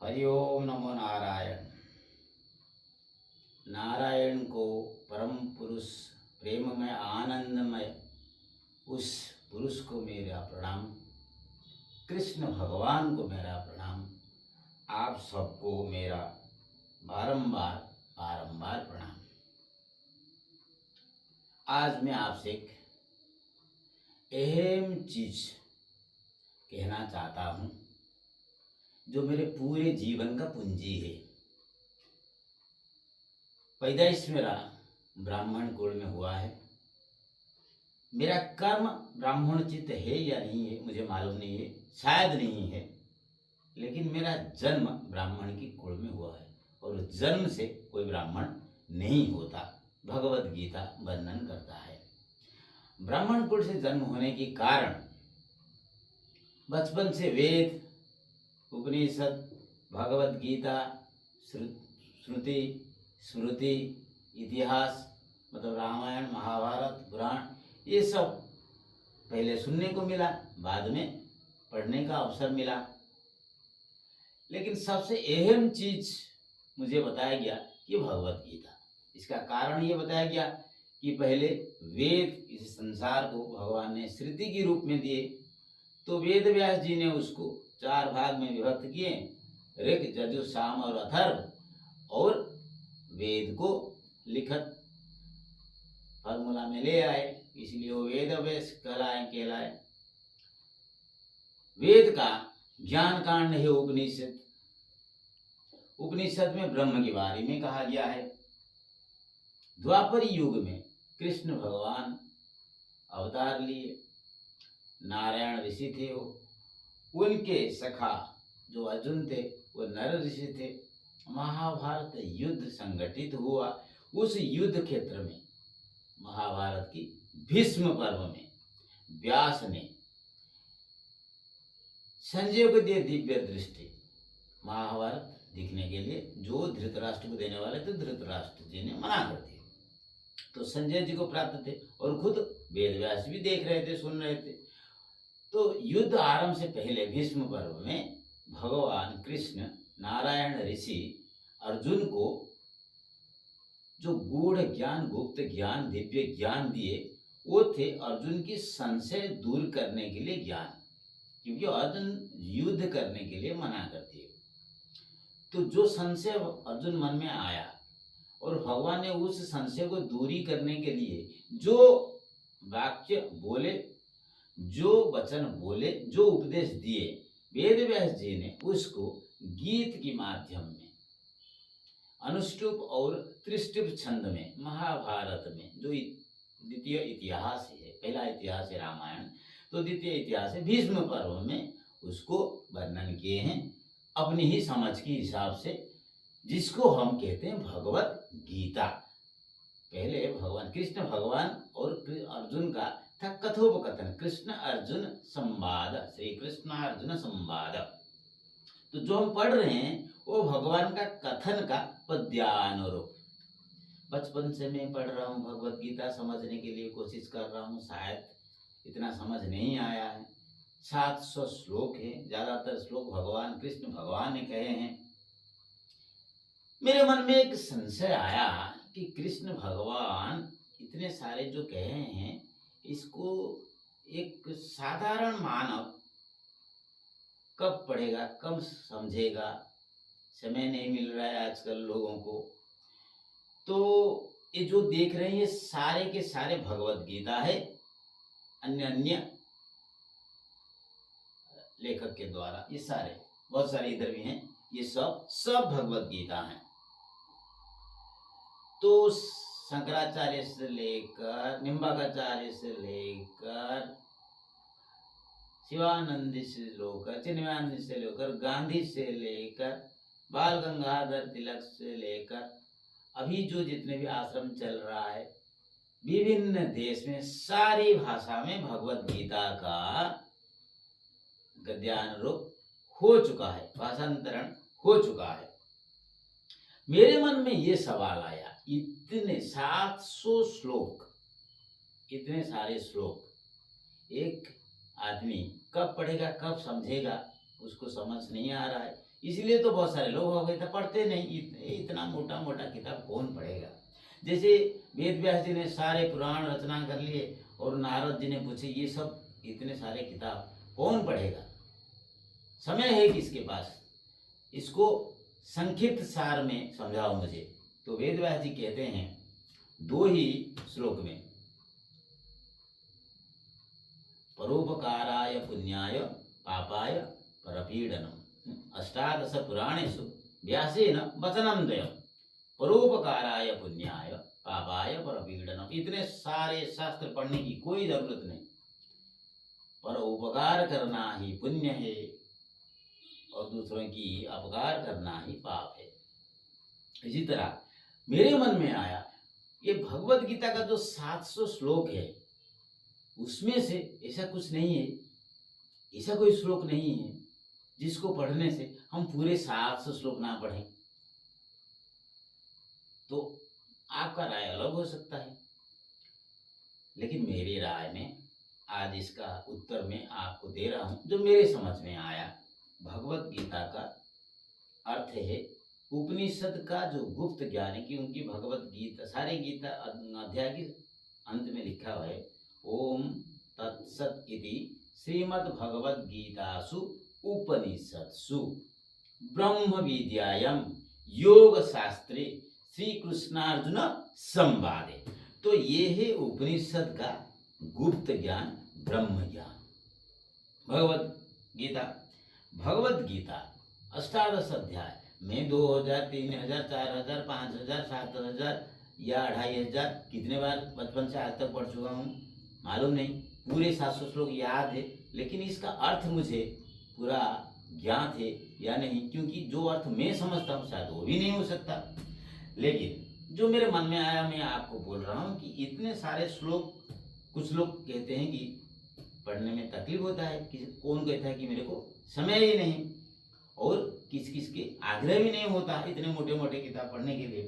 हरिओम नमो नारायण। नारायण को परम पुरुष प्रेममय आनंदमय उस पुरुष को मेरा प्रणाम। कृष्ण भगवान को मेरा प्रणाम। आप सबको मेरा बारंबार बारंबार प्रणाम। आज मैं आपसे एक अहम चीज कहना चाहता हूँ जो मेरे पूरे जीवन का पूंजी है। पैदाइश मेरा ब्राह्मण कुल में हुआ है। मेरा कर्म ब्राह्मणोचित है या नहीं है मुझे मालूम नहीं है, शायद नहीं है, लेकिन मेरा जन्म ब्राह्मण की कुल में हुआ है और जन्म से कोई ब्राह्मण नहीं होता। भगवत गीता वर्णन करता है। ब्राह्मण कुल से जन्म होने के कारण बचपन से वेद, उपनिषद, भगवत गीता, श्रुति, स्मृति, इतिहास मतलब रामायण, महाभारत, पुराण, ये सब पहले सुनने को मिला, बाद में पढ़ने का अवसर मिला। लेकिन सबसे अहम चीज मुझे बताया गया कि भगवत गीता। इसका कारण ये बताया गया कि पहले वेद इस संसार को भगवान ने श्रुति के रूप में दिए, तो वेद व्यास जी ने उसको 4 भाग में विभक्त किए, ऋग, यजुर, साम और अथर्व, और वेद को लिखत फॉर्मूला में ले आए, इसलिए वो वेद व्यास कहलाए। वेद का ज्ञान कांड है उपनिषद। उपनिषद में ब्रह्म के बारे में कहा गया है। द्वापर युग में कृष्ण भगवान अवतार लिए। नारायण ऋषि थे, उनके सखा जो अर्जुन थे वो नर ऋषि थे। महाभारत युद्ध संगठित हुआ। उस युद्ध क्षेत्र में महाभारत की भीष्म पर्व में व्यास ने संजय को दिए दिव्य दृष्टि महाभारत दिखने के लिए, जो धृतराष्ट्र को देने वाले थे। धृतराष्ट्र जी ने मना कर दिया, तो संजय जी को प्राप्त थे और खुद वेद व्यास भी देख रहे थे, सुन रहे थे। तो युद्ध आरंभ से पहले भीष्म पर्व में भगवान कृष्ण नारायण ऋषि अर्जुन को जो गूढ़ ज्ञान, गुप्त ज्ञान, दिव्य ज्ञान दिए, वो थे अर्जुन की संशय दूर करने के लिए ज्ञान, क्योंकि अर्जुन युद्ध करने के लिए मना करते हैं। तो जो संशय अर्जुन मन में आया और भगवान ने उस संशय को दूरी करने के लिए जो वाक्य बोले, जो वचन बोले, जो उपदेश दिए, वेद व्यास जी ने उसको गीत के माध्यम में अनुष्टुप और त्रिष्टुप छंद में महाभारत में जो द्वितीय इतिहास है, पहला इतिहास है रामायण, तो द्वितीय इतिहास है भीष्म पर्व में उसको वर्णन किए हैं अपनी ही समझ के हिसाब से, जिसको हम कहते हैं भगवत गीता। पहले भगवान कृष्ण भगवान और अर्जुन का था कथोपकथन, कृष्ण अर्जुन संवाद, श्री कृष्ण अर्जुन संवाद। तो जो हम पढ़ रहे हैं वो भगवान का कथन का पद्यानुरूप। बचपन से मैं पढ़ रहा हूँ भगवत गीता, समझने के लिए कोशिश कर रहा हूँ, शायद इतना समझ नहीं आया है। 700 श्लोक है, ज्यादातर श्लोक भगवान कृष्ण भगवान ने कहे हैं। मेरे मन में एक संशय आया कि कृष्ण भगवान इतने सारे जो कहे हैं, इसको एक साधारण मानव कब पढ़ेगा, कब समझेगा? समय नहीं मिल रहा है आजकल लोगों को। तो ये जो देख रहे हैं ये सारे के सारे भगवत गीता है, अन्य अन्य लेखक के द्वारा। ये सारे, बहुत सारे इधर भी हैं, ये सब भगवत गीता हैं। तो शंकराचार्य से लेकर निम्बाकाचार्य से लेकर शिवानंदी से लेकर चिन्मयानंद से लेकर गांधी से लेकर बाल गंगाधर तिलक से लेकर अभी जो जितने भी आश्रम चल रहा है विभिन्न देश में, सारी भाषा में भगवत गीता का गद्यानुरूप हो चुका है, भाषांतरण हो चुका है। मेरे मन में ये सवाल आया, इतने 700 श्लोक, इतने सारे श्लोक, एक आदमी कब पढ़ेगा, कब समझेगा, उसको समझ नहीं आ रहा है। इसलिए तो बहुत सारे लोग भगवद गीता पढ़ते नहीं। इतना मोटा मोटा किताब कौन पढ़ेगा। जैसे वेद व्यास जी ने सारे पुराण रचना कर लिए और नारद जी ने पूछे, ये सब इतने सारे किताब कौन पढ़ेगा, समय है किसके पास, इसको संक्षिप्त सार में समझाओ मुझे। तो वेद व्यास जी कहते हैं 2 ही श्लोक में, परोपकाराय पुण्याय पापाय परपीडनम 18 पुराणेषु व्यासेन वचनं द्वयम् परोपकाराय पुण्याय पापाय परपीडनम। इतने सारे शास्त्र पढ़ने की कोई जरूरत नहीं, पर उपकार करना ही पुण्य है और दूसरों की अपकार करना ही पाप है। इसी तरह मेरे मन में आया, ये भगवत गीता का जो 700 श्लोक है उसमें से ऐसा कुछ नहीं है, ऐसा कोई श्लोक नहीं है जिसको पढ़ने से हम पूरे 700 श्लोक ना पढ़ें। तो आपका राय अलग हो सकता है, लेकिन मेरी राय में आज इसका उत्तर मैं आपको दे रहा हूं जो मेरे समझ में आया। भगवत गीता का अर्थ है उपनिषद का जो गुप्त ज्ञान है, क्योंकि भगवत गीता सारे गीता अध्याय के अंत में लिखा हुआ है, ओम तत्सत इति श्रीमद् भगवद गीतासु उपनिषत्सु ब्रह्म विद्यायां योग शास्त्रे श्री कृष्णार्जुन संवादे। तो ये है उपनिषद का गुप्त ज्ञान, ब्रह्म ज्ञान। भगवत गीता, भगवत गीता 18 अध्याय में 2000, 3000, 4000, 5000, 7000 या 2500 कितने बार बचपन से आज तक पढ़ चुका हूँ मालूम नहीं, पूरे 700 श्लोक याद है, लेकिन इसका अर्थ मुझे पूरा ज्ञात है या नहीं, क्योंकि जो अर्थ मैं समझता हूँ शायद वो भी नहीं हो सकता। लेकिन जो मेरे मन में आया मैं आपको बोल रहा हूँ कि इतने सारे श्लोक, कुछ लोग कहते हैं कि पढ़ने में तकलीफ होता है, कौन कहता है कि मेरे को समय ही नहीं, और किस किस के आग्रह भी नहीं होता इतने मोटे मोटे किताब पढ़ने के लिए।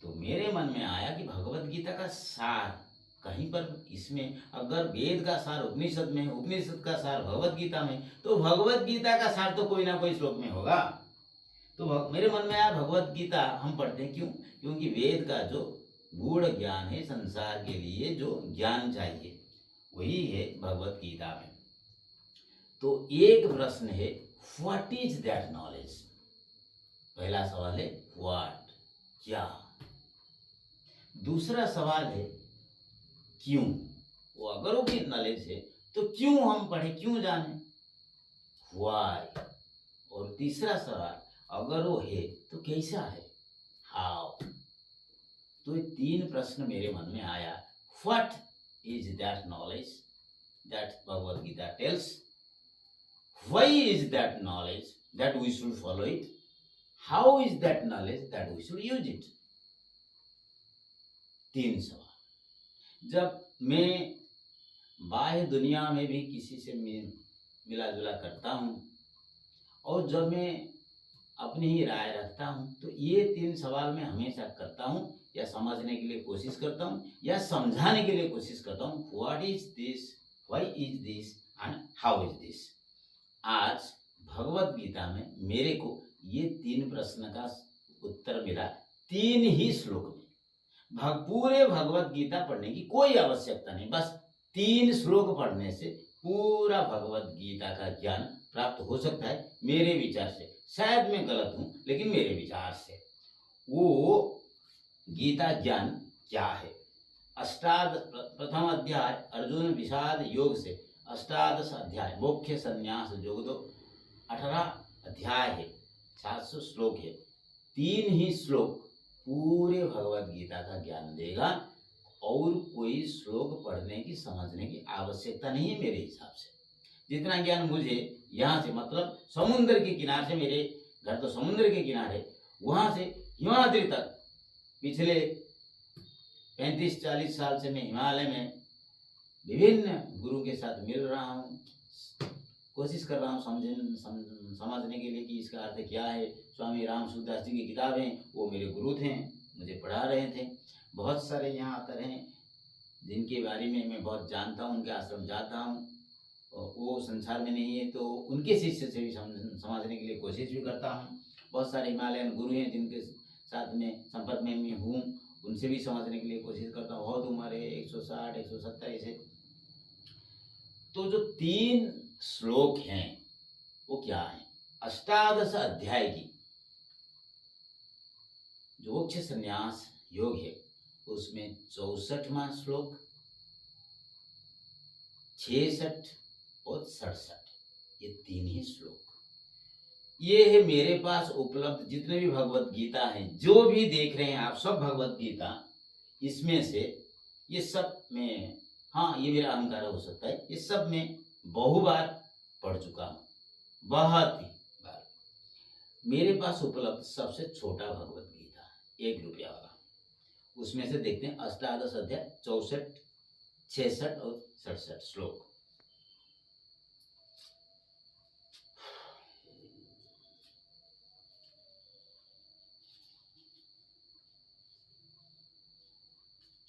तो मेरे मन में आया कि भगवत गीता का सार कहीं पर, इसमें अगर वेद का सार उपनिषद में, उपनिषद का सार भगवत गीता में, तो भगवत गीता का सार तो कोई ना कोई श्लोक में होगा। तो मेरे मन में आया भगवत गीता हम पढ़ते हैं, क्यों? क्योंकि वेद का जो गूढ़ ज्ञान है, संसार के लिए जो ज्ञान चाहिए वही है भगवत गीता में। तो एक प्रश्न है, व्हाट इज दैट नॉलेज? पहला सवाल है व्हाट, क्या। दूसरा सवाल है क्यों। वो अगर वो भी नॉलेज है तो क्यों हम पढ़े, क्यों जाने, व्हाई। और तीसरा सवाल अगर वो है तो कैसा है, हाउ। तो ये 3 प्रश्न मेरे मन में आया। What is that knowledge that Bhagavad Gita tells, why is that knowledge that we should follow it, how is that knowledge that we should use it। 3 सवाल। जब मैं बाह्य दुनिया में भी किसी से मिला जुला करता हूँ और जब मैं अपनी ही राय रखता हूँ, तो ये 3 सवाल मैं हमेशा करता हूँ, या समझने के लिए कोशिश करता हूँ या समझाने के लिए कोशिश करता हूँ। What is this, why is this and how is this. आज भगवत गीता में मेरे को ये 3 प्रश्न का उत्तर मिला 3 ही श्लोक में। पूरे भगवत गीता पढ़ने की कोई आवश्यकता नहीं, बस 3 श्लोक पढ़ने से पूरा भगवत गीता का ज्ञान प्राप्त हो सकता है मेरे विचार से। शायद मैं गलत हूं, लेकिन मेरे विचार से वो गीता ज्ञान क्या है। प्रथम अध्याय अर्जुन विषाद योग से 18 अध्याय मुख्य संन्यास योग 18 अध्याय है, 700 श्लोक है। 3 ही श्लोक पूरे भगवत गीता का ज्ञान देगा, और कोई श्लोक पढ़ने की समझने की आवश्यकता नहीं है मेरे हिसाब से। जितना ज्ञान मुझे यहाँ से, मतलब समुद्र के किनारे से, मेरे घर तो समुद्र के किनारे, वहाँ से हिमाद्री तक पिछले 35-40 साल से मैं हिमालय में विभिन्न गुरु के साथ मिल रहा हूँ, कोशिश कर रहा हूँ समझने के लिए कि इसका अर्थ क्या है। स्वामी राम सूरदास जी की किताबें, वो मेरे गुरु थे, मुझे पढ़ा रहे थे। बहुत सारे यहाँ आते हैं जिनके बारे में मैं बहुत जानता हूँ, उनके आश्रम जाता हूँ वो संसार में नहीं है, तो उनके शिष्य से भी समझने के लिए कोशिश भी करता हूँ। बहुत सारे हिमालयन गुरु हैं जिनके साथ में संपर्क में मैं हूँ, उनसे भी समझने के लिए कोशिश करता हूँ। बहुत उम्र है, 160 170 ऐसे। तो जो 3 श्लोक हैं वो क्या है? अष्टादश अध्याय की जो मोक्ष संन्यास योग है उसमें 64वां श्लोक, 66 और 67, ये 3 ही श्लोक ये है मेरे पास उपलब्ध। जितने भी भगवत गीता हैं, जो भी देख रहे हैं आप सब भगवत गीता, इसमें से ये सब में, हाँ ये मेरा अहंकार हो सकता है, ये सब में बहु बार पढ़ चुका हूँ, बहुत ही बार। मेरे पास उपलब्ध सबसे छोटा भगवत गीता है, 1 रुपया वाला। उसमें से देखते हैं अष्टादश अध्याय 64, 66 और 67 श्लोक।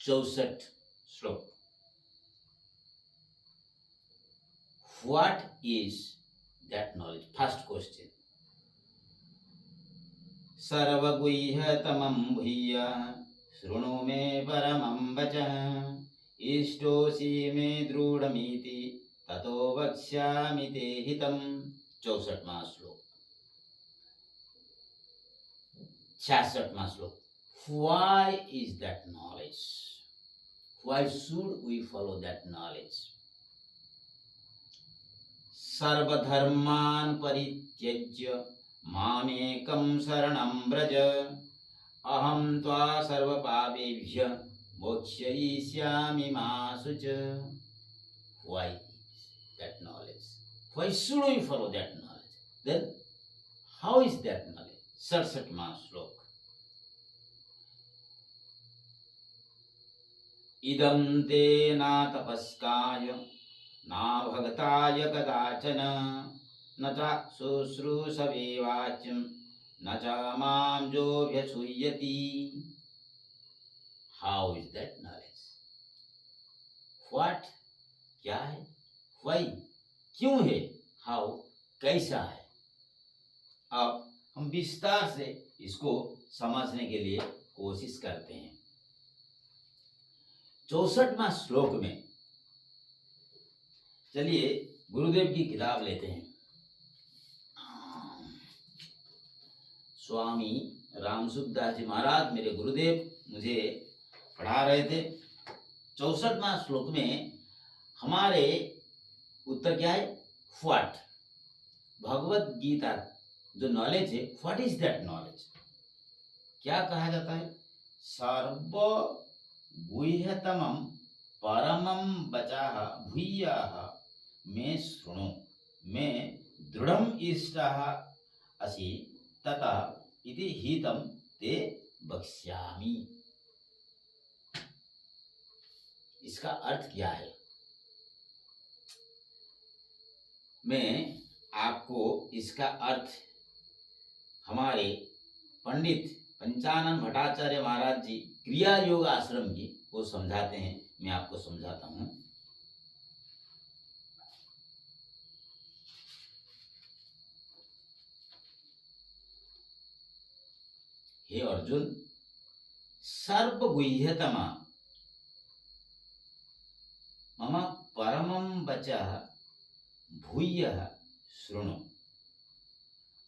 चौसठ श्लोक। What is that knowledge? First question. सर्वगुह्यतमं भूय शृणु मे परमं वचः, इष्टोऽसि मे दृढमिति ततो वक्ष्यामि ते हितम्। 64वां श्लोक। 66वां श्लोक। Why is that knowledge? Why should we follow that knowledge? सर्वधर्मान् परित्यज्य मामेकं शरणं व्रज, अहं त्वा सर्वपापेभ्यः मोक्षयिष्यामि मा शुच। Why is that knowledge? Why should we follow that knowledge? Then how is that knowledge? 67वां श्लोक। इदं ते न तपस्काय न भक्ताय कदाचन, न च शुश्रूषवे वाच्यं न च मां जोऽभ्यसूयति। How is that knowledge? What क्या है? Why क्यों है? How कैसा है? अब हम विस्तार से इसको समझने के लिए कोशिश करते हैं। 64वां श्लोक में, चलिए गुरुदेव की किताब लेते हैं। स्वामी रामसुखदास जी महाराज मेरे गुरुदेव मुझे पढ़ा रहे थे। 64वां श्लोक में हमारे उत्तर क्या है? व्हाट, भगवत गीता जो नॉलेज है, व्हाट इज दैट नॉलेज? क्या कहा जाता है? सर्व गुह्यतमं परमं वचः भूयः मे शृणु मे दृढम् इष्टः असि ततः इति हितं ते वक्ष्यामि। इसका अर्थ क्या है? मैं आपको इसका अर्थ हमारे पंडित पंचानन भट्टाचार्य महाराज जी क्रिया योग आश्रम की वो समझाते हैं, मैं आपको समझाता हूं। हे अर्जुन, सर्वगुह्यतमा मम परमं वचः भूयः शृणु,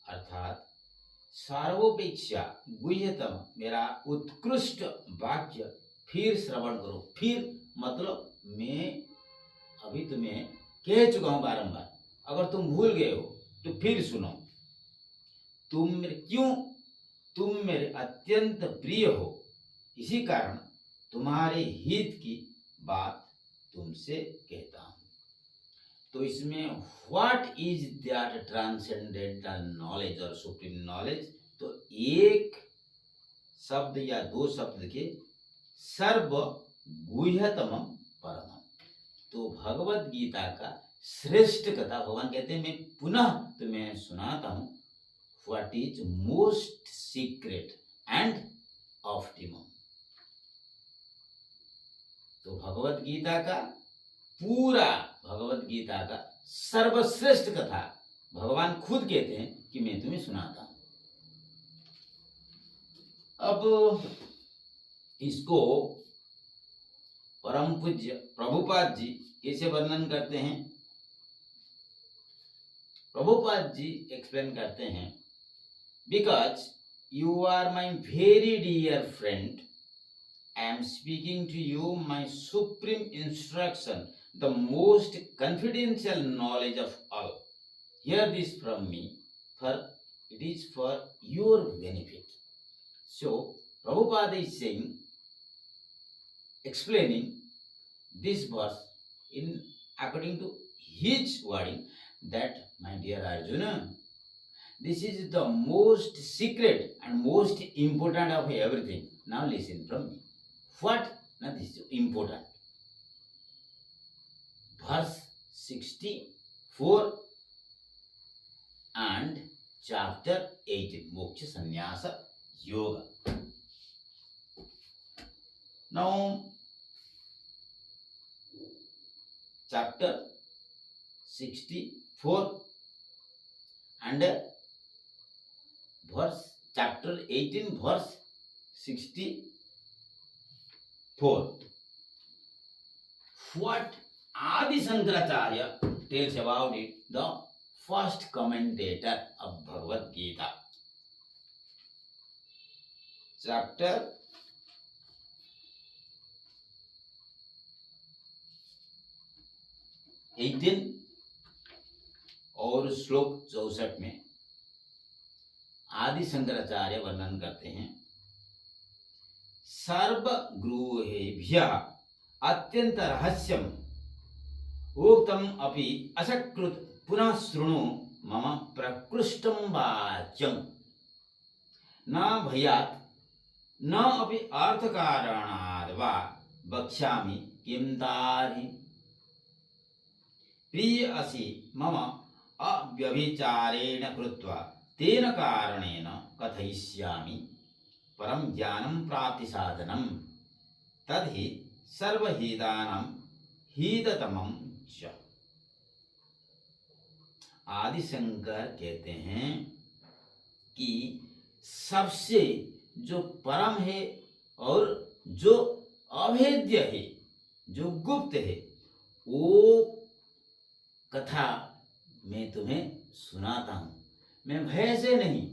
अर्थात सर्वोपेक्षा गुह्यतम मेरा उत्कृष्ट वाक्य फिर श्रवण करो। फिर मतलब मैं अभी तुम्हें कह चुका हूं बारंबार, अगर तुम भूल गए हो तो फिर सुनो। तुम मेरे अत्यंत प्रिय हो, इसी कारण तुम्हारे हित की बात तुमसे कहता हूं। तो इसमें what is that transcendental knowledge और सुप्रीम नॉलेज, तो एक शब्द या 2 शब्द के सर्व गुह्यतमम परमम, तो भगवत गीता का श्रेष्ठ कथा भगवान कहते हैं। मैं पुनः तुम्हें सुनाता हूं, what is most secret and optimum. तो भगवत गीता का पूरा, भगवत गीता का सर्वश्रेष्ठ कथा भगवान खुद कहते हैं कि मैं तुम्हें सुनाता हूं। अब इसको परम पूज्य प्रभुपाद जी कैसे वर्णन करते हैं? प्रभुपाद जी एक्सप्लेन करते हैं, because you are my very dear friend, I am speaking to you my supreme instruction, the most confidential knowledge of all. Hear this from me, for it is for your benefit. So, Prabhupada is saying, explaining this verse in according to his wording, that my dear Arjuna, this is the most secret and most important of everything. Now listen from me. What? Now this is important. Verse 64 and chapter 18, Moksha Sannyasa Yoga. Now, chapter 64 and chapter 18, verse 64. What Adi Shankaracharya tells about it, the first commentator of Bhagavad Gita. Chapter 18 और श्लोक 64 में आदि शंकराचार्य वर्णन करते हैं, सर्वगृहेभ्यः अत्यंत रहस्यम उक्तम अपि असकृत पुनः शृणु मम प्रकृष्टं वाच्यं, न भयात् न अपि अर्थकारणाद् वा वक्ष्यामि किं ताहि। प्रिय असि मम अव्यभिचारेण कृत्वा तेन कारणेन कथयिष्यामि परम ज्ञानं प्राप्ति साधनम तद्धि सर्वहितानां हिततमं च। आदि शंकर कहते हैं कि सबसे जो परम है और जो अभेद्य है, जो गुप्त है, वो कथा मैं तुम्हें सुनाता हूं। मैं भय से नहीं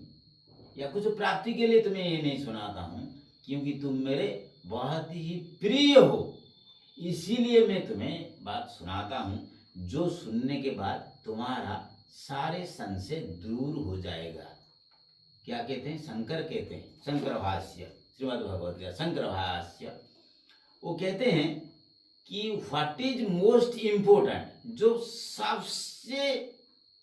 या कुछ प्राप्ति के लिए तुम्हें ये नहीं सुनाता हूं, क्योंकि तुम मेरे बहुत ही प्रिय हो, इसीलिए मैं तुम्हें बात सुनाता हूं, जो सुनने के बाद तुम्हारा सारे संशय दूर हो जाएगा। क्या कहते हैं? शंकर कहते हैं, शंकर भाष्य, श्रीमद् भगवद गीता शंकर भाष्य, वो कहते हैं कि व्हाट इज मोस्ट इम्पोर्टेंट, जो सबसे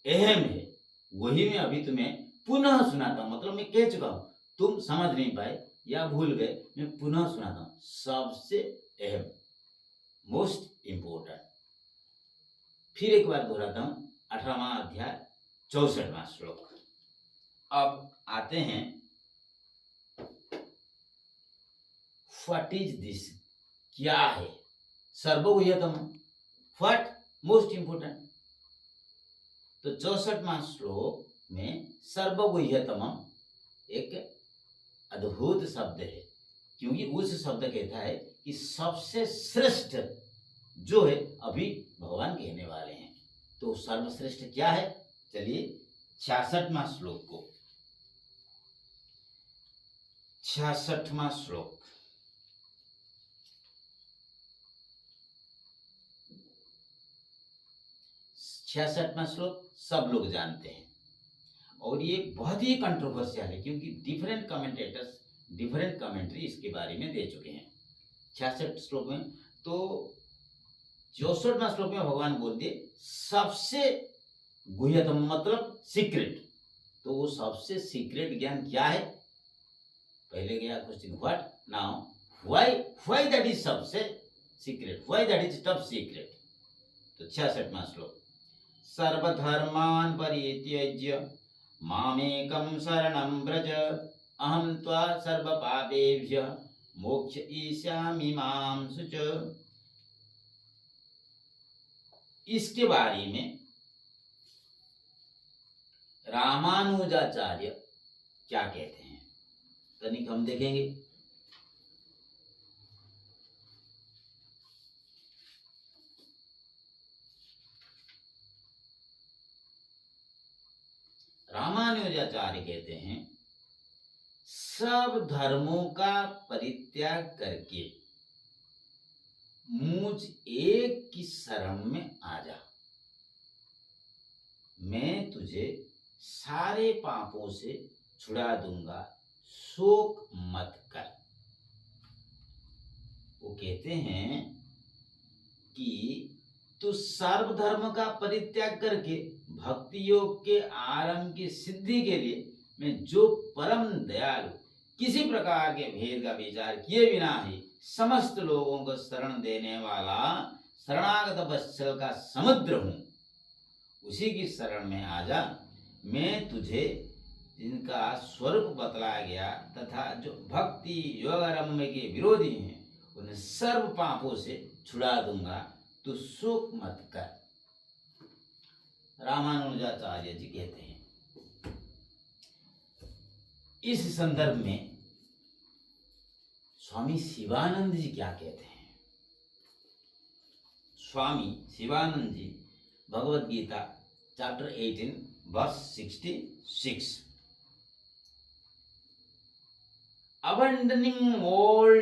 अहम है, वही मैं अभी तुम्हें पुनः सुनाता हूं। मतलब मैं कह चुका हूं, तुम समझ नहीं पाए या भूल गए, मैं पुनः सुनाता हूं। सबसे अहम, मोस्ट इम्पोर्टेंट। फिर एक बार दोहराता हूं, 18वां अध्याय 64वां श्लोक। अब आते हैं, व्हाट इज दिस, क्या है सर्वगुह्यतम, व्हाट मोस्ट इम्पोर्टेंट। तो 64वां श्लोक में सर्वगुह्यतम एक अद्भुत शब्द है, क्योंकि उस शब्द कहता है कि सबसे श्रेष्ठ जो है अभी भगवान कहने वाले हैं। तो सर्वश्रेष्ठ क्या है? चलिए 66वां श्लोक को, 66वां श्लोक। छियासठवां श्लोक सब लोग जानते हैं और ये बहुत ही कंट्रोवर्शियल है, क्योंकि डिफरेंट कमेंटेटर्स डिफरेंट कमेंट्री इसके बारे में दे चुके हैं। 66 श्लोक में, तो 64वां श्लोक में भगवान बोलते सबसे गुह्यतम, मतलब सीक्रेट। तो वो सबसे सीक्रेट ज्ञान क्या है? पहले गया question what, now why that is सबसे secret, why that is top secret. तो 66वां श्लोक, सर्वधर्मान् परित्यज्य मामेकं शरणं व्रज अहं त्वा सर्वपापेभ्यः मोक्षयिष्यामि मां शुच। इसके बारे में रामानुजाचार्य क्या कहते हैं, तनिक हम देखेंगे। रामानुजाचार्य कहते हैं, सब धर्मों का परित्याग करके मुझ एक की शरण में आ जा, मैं तुझे सारे पापों से छुड़ा दूंगा, शोक मत कर। वो कहते हैं कि तू सर्वधर्म का परित्याग करके भक्ति योग के आरंभ की सिद्धि के लिए मैं जो परम दयालु, किसी प्रकार के भेद का विचार किए बिना ही समस्त लोगों को शरण देने वाला शरणागत वत्सल का समुद्र हूं, उसी की शरण में आ जा। मैं तुझे जिनका स्वरूप बतलाया गया तथा जो भक्ति योगारंभ के विरोधी हैं उन सर्व पापों से छुड़ा दूंगा, तू शोक मत कर। रामानुजाचार्य जी कहते हैं। इस संदर्भ में स्वामी शिवानंद जी क्या कहते हैं? Swami Shivananda ji Bhagavad Gita chapter 18 verse 66, abandoning all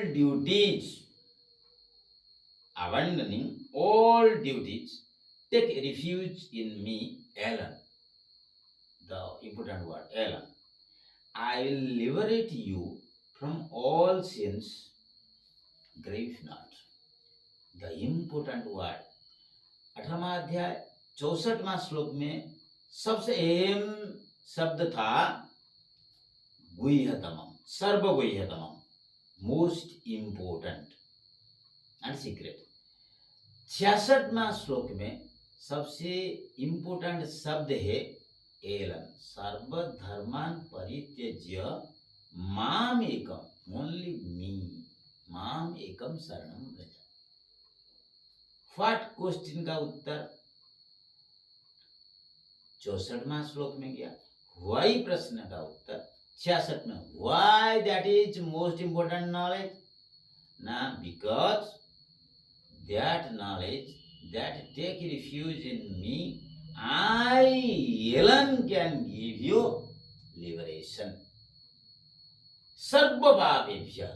duties, take refuge in me alone. The important word alone. I will liberate you from all sins, grieve not. The important word 18वां अध्याय 64वां श्लोक में सबसे अहम शब्द था गुह्यतमम, सर्वगुह्यतमम, मोस्ट इम्पोर्टेंट एंड सीक्रेट। 66वां श्लोक में सबसे इम्पोर्टेंट शब्द है एलन, सर्वधर्मान परित्यज्य माम एकम, ओनली मी, माम एकम शरणम व्रज। व्हाट क्वेश्चन का उत्तर 64वां श्लोक में गया। व्हाई प्रश्न का उत्तर 66 में। Why that is most important knowledge ना, because that knowledge that take refuge in me, I alone can give you liberation. सर्व पापेभ्य,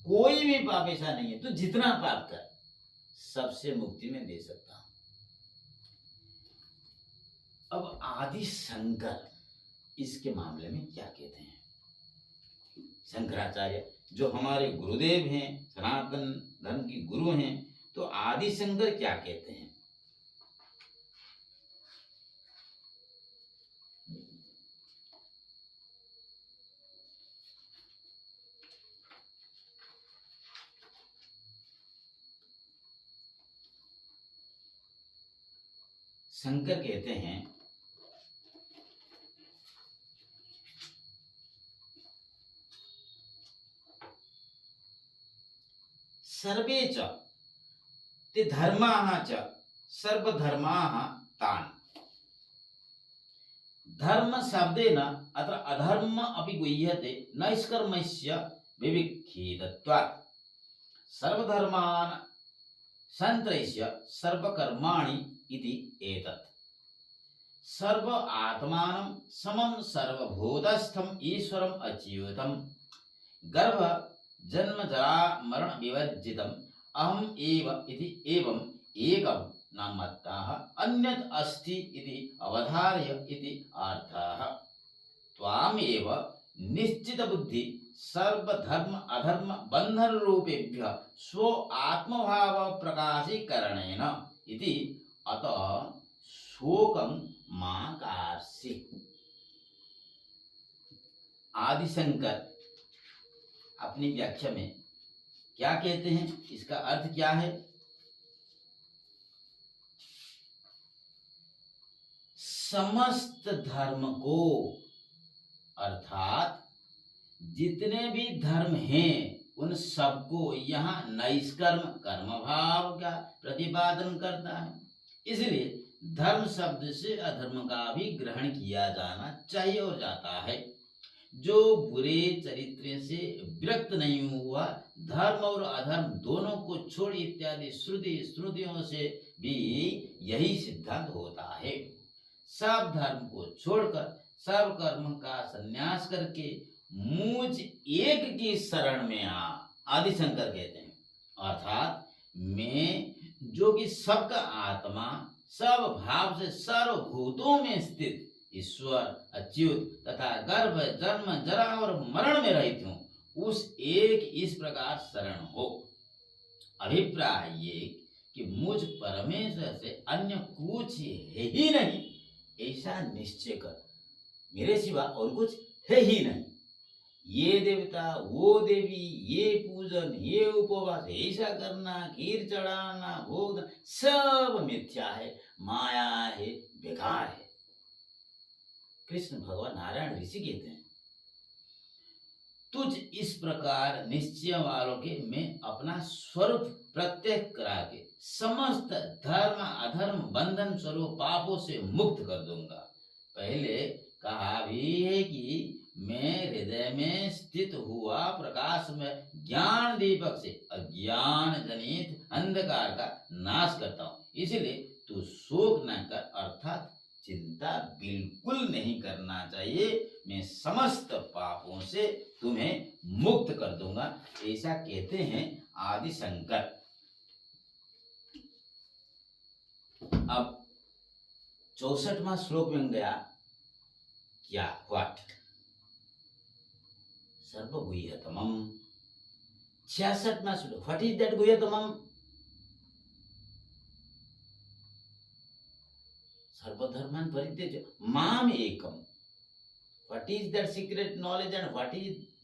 कोई भी पाप ऐसा नहीं है तो जितना पाप कर सबसे मुक्ति में दे सकता हूं। अब आदि शंकर इसके मामले में क्या कहते हैं? शंकराचार्य जो हमारे गुरुदेव हैं, सनातन धर्म की गुरु हैं, तो आदि शंकर क्या कहते हैं? शंकर कहते हैं, सर्वे च ते धर्माः च सर्वधर्माः तान्। धर्म शब्देन अत्र अधर्म अपि गुह्यते, नैष्कर्म्यस्य विविक्खितत्वात्। सर्वधर्मान् संत्रय्य सर्वकर्माणि इति एतत्। सर्व आत्मानं समं सर्वभूतस्थं ईश्वरम् अच्युतं गर्भ जन्म जरा मरण विवर्जितम् अहम् एव इति एवं एकं न मत्तः अन्यत् अस्ति इति अवधार्य इति अर्थः। त्वामेव निश्चित बुद्धि सर्वधर्म अधर्म बंधन रूपेभ्यः स्व आत्मभाव प्रकाशीकरणेन इति अतः शोकं मा कार्षि। आदिशंकर अपनी व्याख्या में क्या कहते हैं? इसका अर्थ क्या है? समस्त धर्म को, अर्थात जितने भी धर्म हैं उन सबको यहाँ नैष्कर्म कर्म भाव का प्रतिपादन करता है। इसलिए धर्म शब्द से अधर्म का भी ग्रहण किया जाना चाहिए और जाता है। जो बुरे चरित्र से विरक्त नहीं हुआ, धर्म और अधर्म दोनों को छोड़ इत्यादि श्रुति स्मृतियों से भी यही सिद्धांत होता है। सब धर्म को छोड़कर सब कर्म का संन्यास करके मुझ एक की शरण में आ, आदि शंकर कहते हैं। अर्थात मैं जो कि सबका आत्मा, सब भाव से सर्वभूतों में स्थित ईश्वर अच्युत तथा गर्भ जन्म जरा और मरण में रहित हूं, उस एक इस प्रकार शरण हो। अभिप्राय ये कि मुझ परमेश्वर से अन्य कुछ है ही नहीं, ऐसा निश्चय कर। मेरे सिवा और कुछ है ही नहीं। ये देवता, वो देवी, ये पूजन, ये उपवास, ऐसा करना, खीर चढ़ाना, भोग, सब मिथ्या है, माया है, बेकार है। कृष्ण भगवान नारायण ऋषि कहते हैं, तुझ इस प्रकार निश्चय वालों के मैं अपना स्वरूप प्रत्यक्ष करा के समस्त धर्म अधर्म बंधन स्वरूप पापों से मुक्त कर दूंगा। पहले कहा भी है कि मैं हृदय में स्थित हुआ प्रकाश में ज्ञान दीपक से अज्ञान जनित अंधकार का नाश करता हूँ। इसलिए तू शोक न कर, अर्थात चिंता बिल्कुल नहीं करना चाहिए। मैं समस्त पापों से तुम्हें मुक्त कर दूंगा, ऐसा कहते हैं आदि शंकर। अब 64वां श्लोक में गया क्या, व्हाट, सर्वगुह्यतमम्। 66वां श्लोक, व्हाट इज दैट गुह्यतमम्? सर्वधर्मान् परित्यज्य माम एकम। What is that secret knowledge and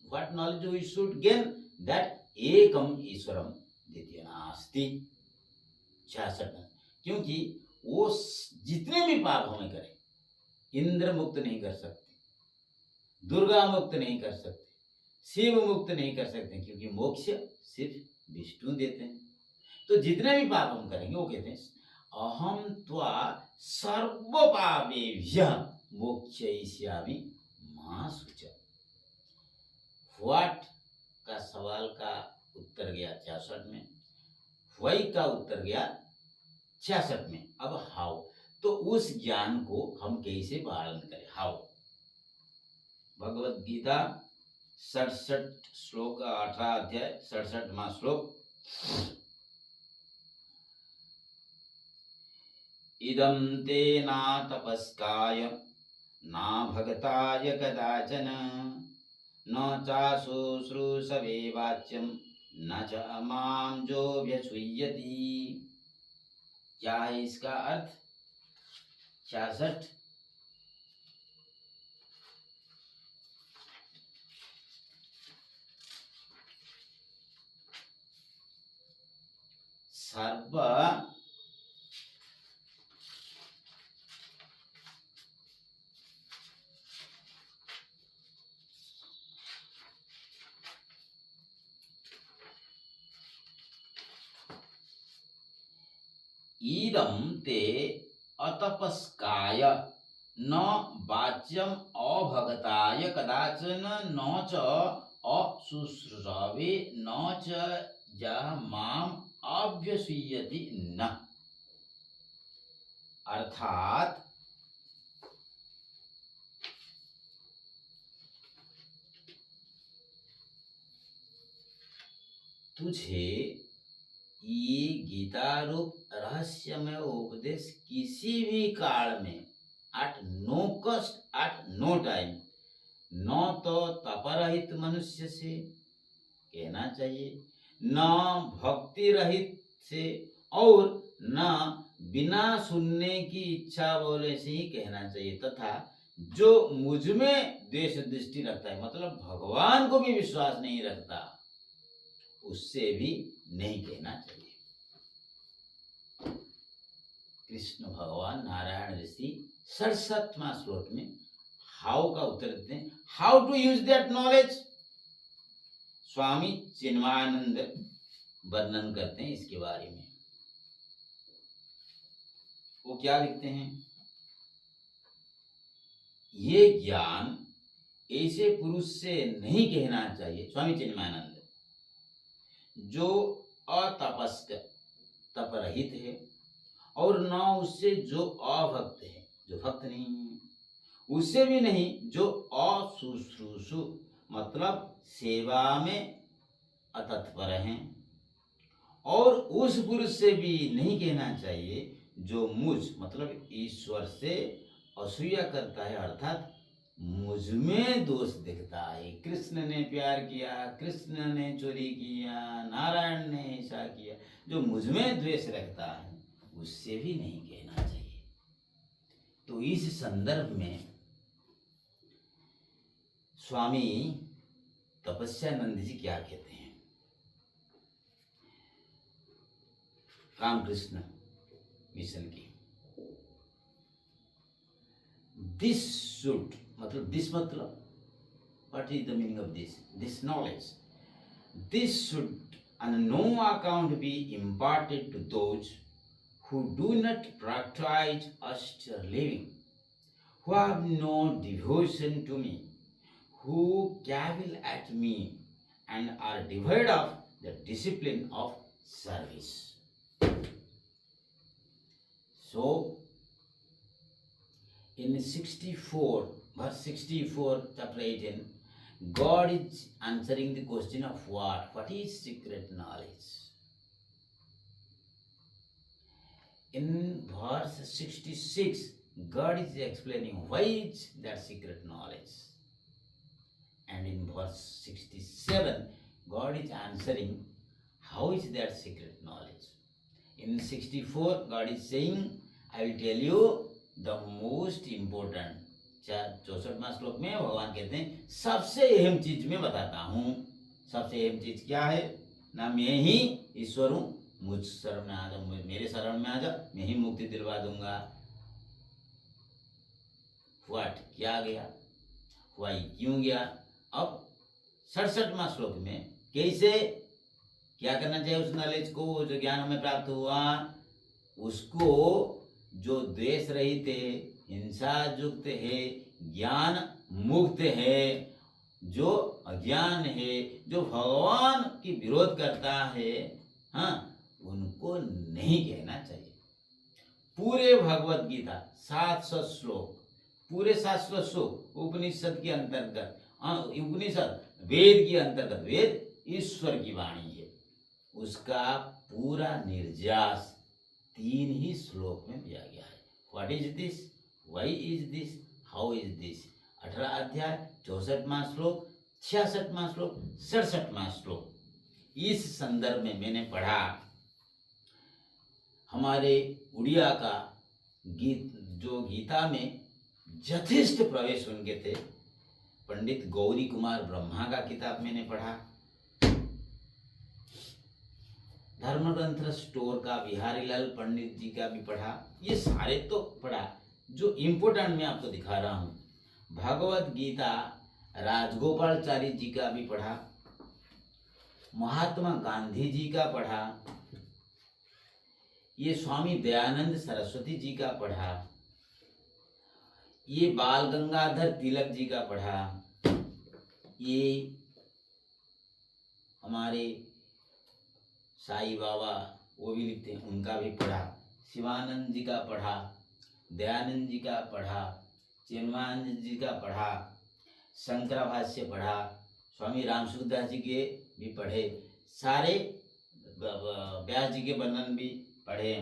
what knowledge we should gain? That एकम ईश्वरम द्वितीय नास्ति। 66। क्योंकि वो जितने भी पाप हमें करें, इंद्र मुक्त नहीं कर सकते, दुर्गा मुक्त नहीं कर सकते, शिव मुक्त नहीं कर सकते, क्योंकि मोक्ष सिर्फ विष्णु देते हैं। तो जितने भी पाप हम करेंगे, वो कहते हैं अहम त्वा सर्व पापेभ्यः मोक्षयिष्यामि मा शुचः। व्हाट का सवाल का उत्तर गया 66 में, वही का उत्तर गया 66 में। अब हाउ, तो उस ज्ञान को हम कैसे पालन करें, हाउ। भगवत गीता 67 श्लोक 18 अध्याय 67वां श्लोक, इदं ते ना तपस्काय ना भगताय कदाचन न चाशुश्रूषवे वाच्यं न च मां जोऽभ्यसूयति। क्या है इसका अर्थ? 66। सर्व इदं ते अतपस्काय न वाच्यम अभगताय कदाचन न च अशुश्रूषवे न च यः माम अभ्यसूयति न। अर्थात तुझे ये गीता रूप रहस्यमय उपदेश किसी भी काल में at no cost at no time, न तो तपरहित मनुष्य से कहना चाहिए, न भक्ति रहित से, और न बिना सुनने की इच्छा बोले से ही कहना चाहिए, तथा जो मुझ में द्वेष दृष्टि रखता है, मतलब भगवान को भी विश्वास नहीं रखता, उससे भी नहीं कहना चाहिए। कृष्ण भगवान नारायण ऋषि 67वां श्लोक में हाउ का उत्तर देते हैं। How to use that knowledge, Swami Chinmayananda वर्णन करते हैं इसके बारे में। वो क्या लिखते हैं, ये ज्ञान ऐसे पुरुष से नहीं कहना चाहिए, स्वामी चिन्मयानंद, जो अतपस्क तपरहित है, और न उससे जो अभक्त है, जो भक्त नहीं है, उससे भी नहीं जो अशुश्रूषु मतलब सेवा में अतत्पर हैं, और उस पुरुष से भी नहीं कहना चाहिए जो मुझ मतलब ईश्वर से असूया करता है, अर्थात मुझ में दोष दिखता है। कृष्ण ने प्यार किया, कृष्ण ने चोरी किया, नारायण ने ऐसा किया, जो मुझ में द्वेष रखता है उससे भी नहीं कहना चाहिए। तो इस संदर्भ में स्वामी तपस्यानंद जी क्या कहते हैं, रामकृष्ण मिशन की, दिस शुड मतलब दिस मतलब what is the meaning of this knowledge, this should on no account be imparted to those who do not practice austere living, who have no devotion to me, who cavil at me and are devoid of the discipline of service. So in 64 verse 64 chapter 18, God is answering the question of what is secret knowledge. In verse 66, God is explaining why is that secret knowledge, and in verse 67, God is answering how is that secret knowledge. In 64, God is saying, I will tell you the most important, 64वां श्लोक में भगवान कहते हैं सबसे अहम चीज मैं बताता हूं। सबसे अहम चीज क्या है ना, मैं ही ईश्वर हूं, मुझ शरण में आ जाओ, मेरे शरण में आ जाओ, मैं ही मुक्ति दिलवा दूंगा। व्हाट क्या गया, वाई क्यों गया। अब 67वां श्लोक में कैसे क्या करना चाहिए उस नॉलेज को, जो ज्ञान हमें प्राप्त हुआ उसको, जो द्वेष रहित है, हिंसा युक्त है, ज्ञान मुक्त है, जो अज्ञान है, जो भगवान की विरोध करता है, हाँ, उनको नहीं कहना चाहिए। पूरे भगवत गीता 700 श्लोक, पूरे 700 श्लोक उपनिषद के अंतर्गत, उपनिषद वेद के अंतर्गत, वेद ईश्वर की वाणी है, उसका पूरा निर्यास 3 ही श्लोक में दिया गया है। What is this, why is this, how is this. 18 अध्याय 64वां श्लोक, 66वां श्लोक, 67वां श्लोक। इस संदर्भ में मैंने पढ़ा, हमारे उड़िया का गीत जो गीता में यथेष्ट प्रवेश उनके थे, पंडित गौरी कुमार ब्रह्मा का किताब मैंने पढ़ा, धर्मग्रंथ स्टोर का बिहारीलाल पंडित जी का भी पढ़ा, ये सारे तो पढ़ा। जो इम्पोर्टेंट मैं आपको दिखा रहा हूँ, भगवत गीता राजगोपालचारी जी का भी पढ़ा, महात्मा गांधी जी का पढ़ा, ये स्वामी दयानंद सरस्वती जी का पढ़ा, ये बाल गंगाधर तिलक जी का पढ़ा, ये हमारे साई बाबा वो भी लिखते हैं उनका भी पढ़ा, शिवानंद जी का पढ़ा, दयानंद जी का पढ़ा, चिन्मयानंद जी का पढ़ा, शंकर भाष्य पढ़ा, स्वामी राम सुखदास जी के भी पढ़े, सारे व्यास जी के वर्णन भी पढ़े,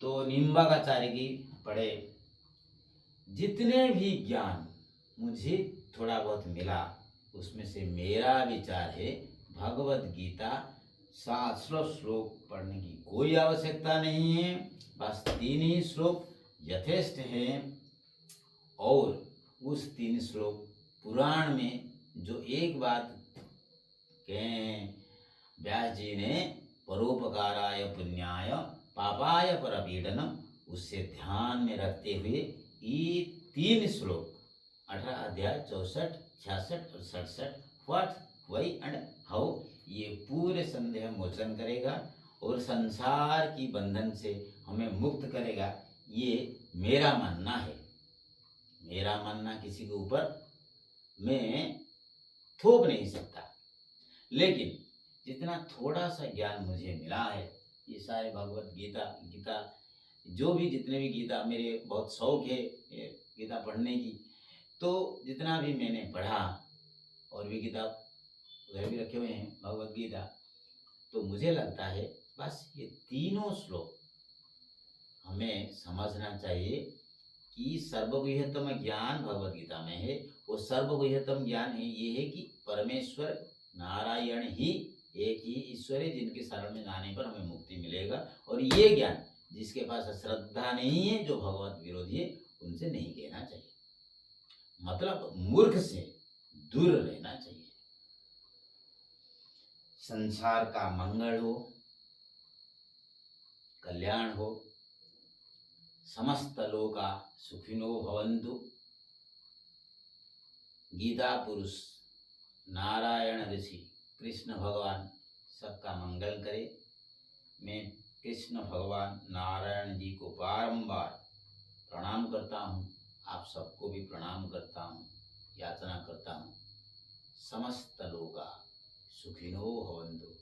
तो निम्बाकाचार्य की पढ़े। जितने भी ज्ञान मुझे थोड़ा बहुत मिला उसमें से मेरा विचार है भगवत गीता 700 श्लोक पढ़ने की कोई आवश्यकता नहीं है, बस 3 ही श्लोक यथेष्ट हैं। और उस 3 श्लोक पुराण में जो एक बात कहें, व्यास जी ने परोपकाराय पुण्याय पापाय परपीडनम, उससे ध्यान में रखते हुए ये 3 श्लोक 18 अध्याय 64, 66 और 67 व्हाट, वाई एंड हाउ, ये पूरे संदेह मोचन करेगा और संसार की बंधन से हमें मुक्त करेगा। ये मेरा मानना है। मेरा मानना किसी के ऊपर मैं थोप नहीं सकता, लेकिन जितना थोड़ा सा ज्ञान मुझे मिला है, ये सारे भगवत गीता गीता जो भी जितने भी गीता, मेरे बहुत शौक है ये गीता पढ़ने की, तो जितना भी मैंने पढ़ा, और भी किताब उधर भी रखे हुए हैं भगवत गीता, तो मुझे लगता है बस ये तीनों श्लोक हमें समझना चाहिए कि सर्वगुह्यतम ज्ञान भगवत गीता में है। वो सर्वगुह्यतम ज्ञान है ये है कि परमेश्वर नारायण ही एक ही ईश्वर है, जिनके शरण में जाने पर हमें मुक्ति मिलेगा। और ये ज्ञान जिसके पास श्रद्धा नहीं है, जो भगवत विरोधी है, उनसे नहीं कहना चाहिए। मतलब मूर्ख से दूर रहना चाहिए। संसार का मंगल हो, कल्याण हो, समस्त लोका सुखिनो भवन्तु। गीता पुरुष नारायण ऋषि कृष्ण भगवान सबका मंगल करे। मैं कृष्ण भगवान नारायण जी को बारंबार प्रणाम करता हूँ, आप सबको भी प्रणाम करता हूँ, याचना करता हूँ, समस्त लोका सुखिनो भवन्तु।